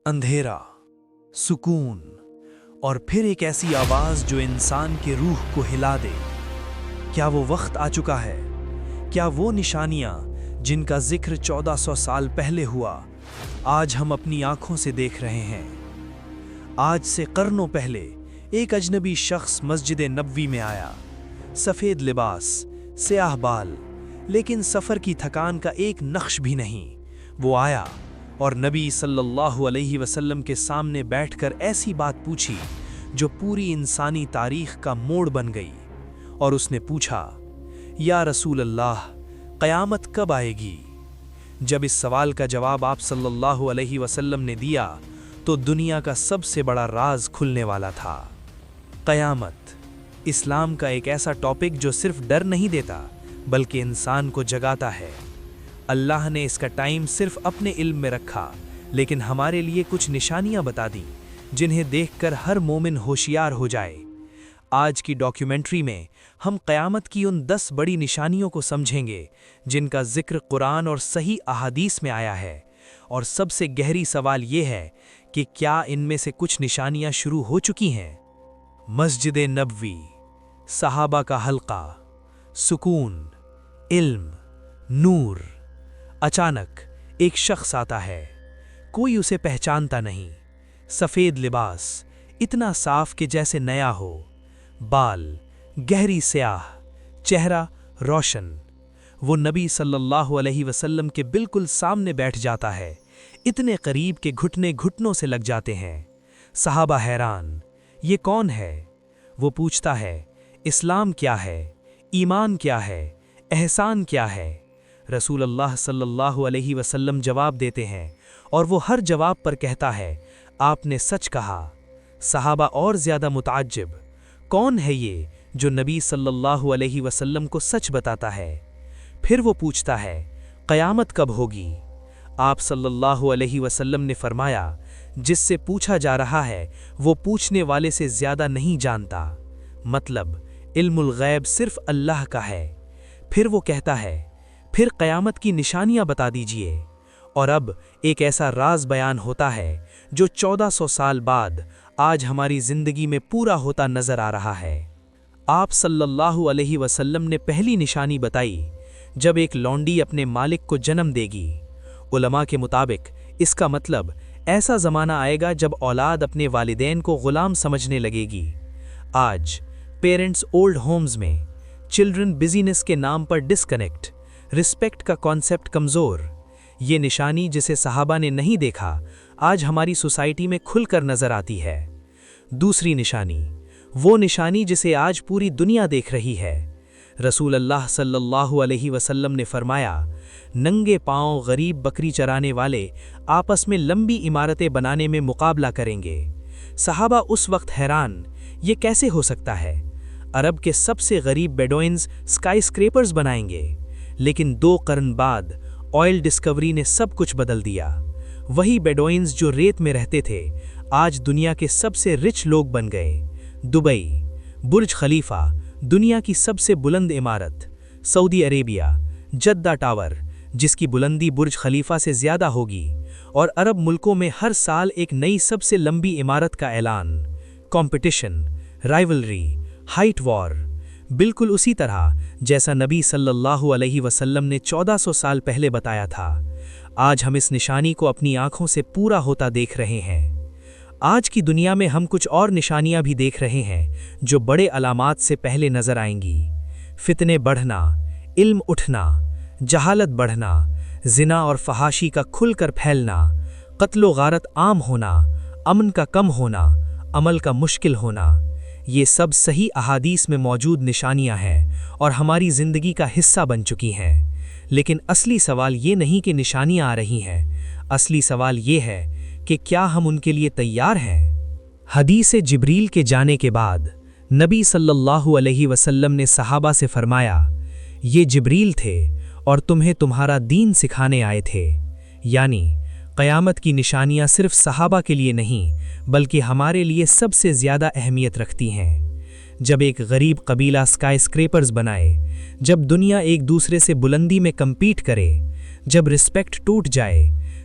اندھیرا، سکون اور پھر ایک ایسی آواز جو انسان کے روح کو ہلا دے۔ کیا وہ وقت آ چکا ہے؟ کیا وہ نشانیاں جن کا ذکر 1400 سال پہلے ہوا آج ہم اپنی آنکھوں سے دیکھ رہے ہیں؟ آج سے قرنوں پہلے ایک اجنبی شخص مسجد نبوی میں آیا، سفید لباس، سیاہ بال، لیکن سفر کی تھکان کا ایک نقش بھی نہیں۔ وہ آیا اور نبی صلی اللہ علیہ وسلم کے سامنے بیٹھ کر ایسی بات پوچھی جو پوری انسانی تاریخ کا موڑ بن گئی، اور اس نے پوچھا، یا رسول اللہ، قیامت کب آئے گی؟ جب اس سوال کا جواب آپ صلی اللہ علیہ وسلم نے دیا تو دنیا کا سب سے بڑا راز کھلنے والا تھا۔ قیامت، اسلام کا ایک ایسا ٹاپک جو صرف ڈر نہیں دیتا بلکہ انسان کو جگاتا ہے۔ اللہ نے اس کا ٹائم صرف اپنے علم میں رکھا، لیکن ہمارے لیے کچھ نشانیاں بتا دیں جنہیں دیکھ کر ہر مومن ہوشیار ہو جائے۔ آج کی ڈاکیومنٹری میں ہم قیامت کی ان 10 بڑی نشانیوں کو سمجھیں گے جن کا ذکر قرآن اور صحیح احادیث میں آیا ہے، اور سب سے گہری سوال یہ ہے کہ کیا ان میں سے کچھ نشانیاں شروع ہو چکی ہیں؟ مسجد نبوی، صحابہ کا حلقہ، سکون، علم، نور۔ اچانک ایک شخص آتا ہے، کوئی اسے پہچانتا نہیں، سفید لباس، اتنا صاف کہ جیسے نیا ہو، بال گہری سیاہ، چہرہ روشن۔ وہ نبی صلی اللہ علیہ وسلم کے بالکل سامنے بیٹھ جاتا ہے، اتنے قریب کہ گھٹنے گھٹنوں سے لگ جاتے ہیں۔ صحابہ حیران، یہ کون ہے؟ وہ پوچھتا ہے، اسلام کیا ہے؟ ایمان کیا ہے؟ احسان کیا ہے؟ رسول اللہ صلی اللہ علیہ وسلم جواب دیتے ہیں، اور وہ ہر جواب پر کہتا ہے، آپ نے سچ کہا۔ صحابہ اور زیادہ متعجب، کون ہے یہ جو نبی صلی اللہ علیہ وسلم کو سچ بتاتا ہے؟ پھر وہ پوچھتا ہے، قیامت کب ہوگی؟ آپ صلی اللہ علیہ وسلم نے فرمایا، جس سے پوچھا جا رہا ہے وہ پوچھنے والے سے زیادہ نہیں جانتا، مطلب علم الغیب صرف اللہ کا ہے۔ پھر وہ کہتا ہے، پھر قیامت کی نشانیاں بتا دیجئے۔ اور اب ایک ایسا راز بیان ہوتا ہے جو 1400 سال بعد آج ہماری زندگی میں پورا ہوتا نظر آ رہا ہے۔ آپ صلی اللہ علیہ وسلم نے پہلی نشانی بتائی جب ایک لونڈی اپنے مالک کو جنم دے گی۔ علماء کے مطابق اس کا مطلب ایسا زمانہ آئے گا جب اولاد اپنے والدین کو غلام سمجھنے لگے گی۔ آج پیرنٹس اولڈ ہومز میں، چلڈرن بزینس کے نام پر ڈسکنیکٹ، رسپیکٹ کا کانسیپٹ کمزور۔ یہ نشانی جسے صحابہ نے نہیں دیکھا آج ہماری سوسائٹی میں کھل کر نظر آتی ہے۔ دوسری نشانی، وہ نشانی جسے آج پوری دنیا دیکھ رہی ہے۔ رسول اللہ صلی اللہ علیہ وسلم نے فرمایا، ننگے پاؤں غریب بکری چرانے والے آپس میں لمبی عمارتیں بنانے میں مقابلہ کریں گے۔ صحابہ اس وقت حیران، یہ کیسے ہو سکتا ہے؟ عرب کے سب سے غریب بیڈوئنز اسکائی اسکریپرز بنائیں گے۔ لیکن 2 قرن بعد آئل ڈسکوری نے سب کچھ بدل دیا۔ وہی بیڈوئنز جو ریت میں رہتے تھے آج دنیا کے سب سے رچ لوگ بن گئے۔ دبئی، برج خلیفہ، دنیا کی سب سے بلند عمارت۔ سعودی عربیہ، جدہ ٹاور، جس کی بلندی برج خلیفہ سے زیادہ ہوگی۔ اور عرب ملکوں میں ہر سال ایک نئی سب سے لمبی عمارت کا اعلان۔ کمپٹیشن، رائیولری، ہائٹ وار، بالکل اسی طرح جیسا نبی صلی اللہ علیہ وسلم نے 1400 سال پہلے بتایا تھا۔ آج ہم اس نشانی کو اپنی آنکھوں سے پورا ہوتا دیکھ رہے ہیں۔ آج کی دنیا میں ہم کچھ اور نشانیاں بھی دیکھ رہے ہیں جو بڑے علامات سے پہلے نظر آئیں گی۔ فتنے بڑھنا، علم اٹھنا، جہالت بڑھنا، زنا اور فحاشی کا کھل کر پھیلنا، قتل و غارت عام ہونا، امن کا کم ہونا، عمل کا مشکل ہونا۔ یہ سب صحیح احادیث میں موجود نشانیاں ہیں اور ہماری زندگی کا حصہ بن چکی ہیں۔ لیکن اصلی سوال یہ نہیں کہ نشانیاں آ رہی ہیں، اصلی سوال یہ ہے کہ کیا ہم ان کے لیے تیار ہیں؟ حدیث جبریل کے جانے کے بعد نبی صلی اللہ علیہ وسلم نے صحابہ سے فرمایا، یہ جبریل تھے اور تمہیں تمہارا دین سکھانے آئے تھے۔ یعنی قیامت کی نشانیاں صرف صحابہ کے لیے نہیں بلکہ ہمارے لیے سب سے زیادہ اہمیت رکھتی ہیں۔ جب ایک غریب قبیلہ اسکائی اسکریپرز بنائے، جب دنیا ایک دوسرے سے بلندی میں کمپیٹ کرے، جب رسپیکٹ ٹوٹ جائے،